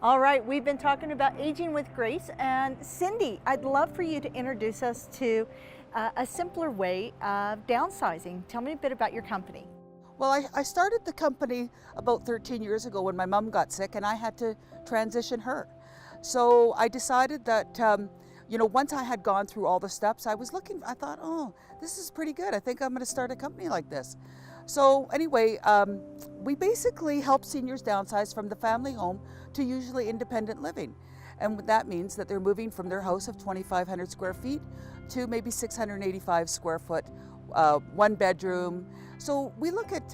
All right, we've been talking about aging with grace, and Cindy, I'd love for you to introduce us to a simpler way of downsizing. Tell me a bit about your company. Well, I started the company about 13 years ago when my mom got sick and I had to transition her. So I decided that, once I had gone through all the steps, I thought, oh, this is pretty good. I think I'm going to start a company like this. So anyway, we basically help seniors downsize from the family home to usually independent living. And that means that they're moving from their house of 2,500 square feet to maybe 685 square foot, one bedroom. So we look at,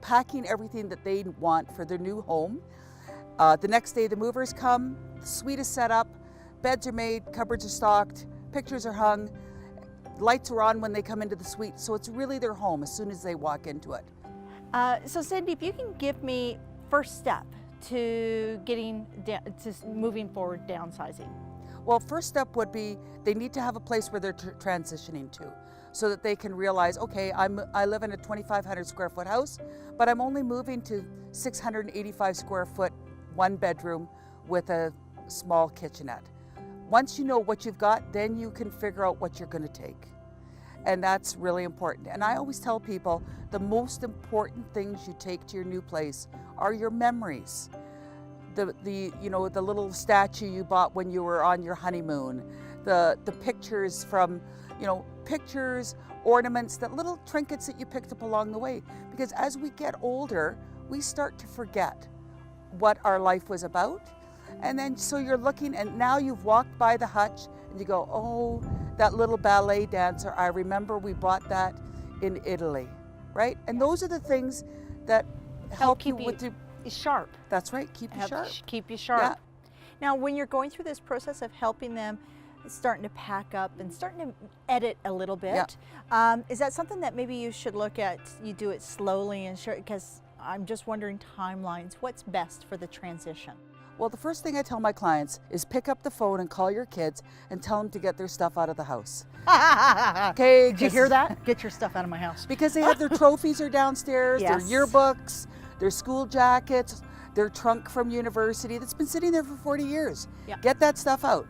packing everything that they want for their new home. The next day the movers come, the suite is set up, beds are made, cupboards are stocked, pictures are hung, lights are on when they come into the suite. So it's really their home as soon as they walk into it. So Cindy, if you can give me first step to moving forward downsizing. Well, first step would be they need to have a place where they're transitioning to, so that they can realize, okay, I live in a 2,500 square foot house, but I'm only moving to 685 square foot, one bedroom with a small kitchenette. Once you know what you've got, then you can figure out what you're going to take. And that's really important. And I always tell people the most important things you take to your new place are your memories. The little statue you bought when you were on your honeymoon, the pictures from, pictures, ornaments, that little trinkets that you picked up along the way. Because as we get older, we start to forget what our life was about. And then so you're looking, and now you've walked by the hutch and you go, oh, that little ballet dancer, I remember we bought that in Italy, right? And those are the things that help you with sharp. That's right, keep you sharp. Keep you sharp. Yeah. Now, when you're going through this process of helping them, starting to pack up and starting to edit a little bit, is that something that maybe you should look at? You do it slowly and sure, because I'm just wondering timelines. What's best for the transition? Well, the first thing I tell my clients is pick up the phone and call your kids and tell them to get their stuff out of the house. Okay? Did you hear that? Get your stuff out of my house. Because they have their trophies are downstairs, Yes. their yearbooks, their school jackets, their trunk from university that's been sitting there for 40 years. Yeah. Get that stuff out.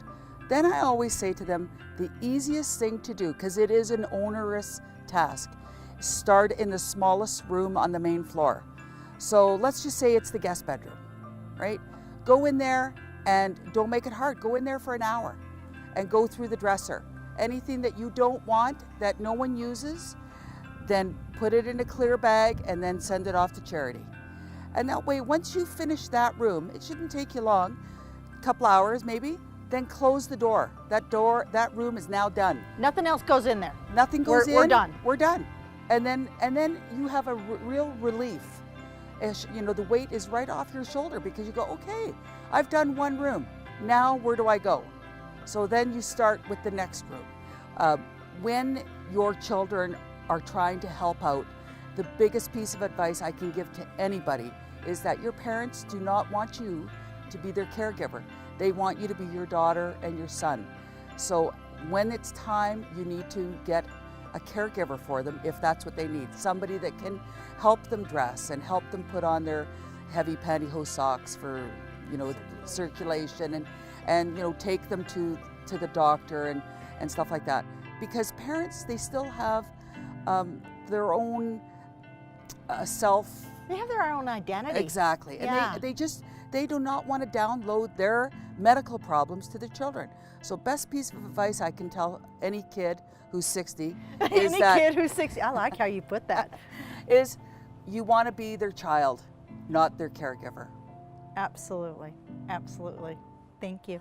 Then I always say to them, the easiest thing to do, because it is an onerous task, start in the smallest room on the main floor. So let's just say it's the guest bedroom, right? Go in there and don't make it hard. Go in there for an hour and go through the dresser. Anything that you don't want, that no one uses, then put it in a clear bag and then send it off to charity. And that way, once you finish that room, it shouldn't take you long, a couple hours maybe, then close the door. That room is now done. Nothing else goes in there. Nothing goes in. We're done. We're done. And then you have a real relief. The weight is right off your shoulder because you go, okay, I've done one room. Now where do I go? So then you start with the next room. When your children are trying to help out, the biggest piece of advice I can give to anybody is that your parents do not want you to be their caregiver. They want you to be your daughter and your son. So when it's time, you need to get a caregiver for them if that's what they need. Somebody that can help them dress and help them put on their heavy pantyhose socks for, circulation and take them to the doctor and stuff like that. Because parents, they still have their own self. They have their own identity. Exactly. Yeah. And they do not want to download their medical problems to their children. So best piece of advice I can tell any kid who's 60 is kid who's 60. I like how you put that. is you want to be their child, not their caregiver. Absolutely. Absolutely. Thank you.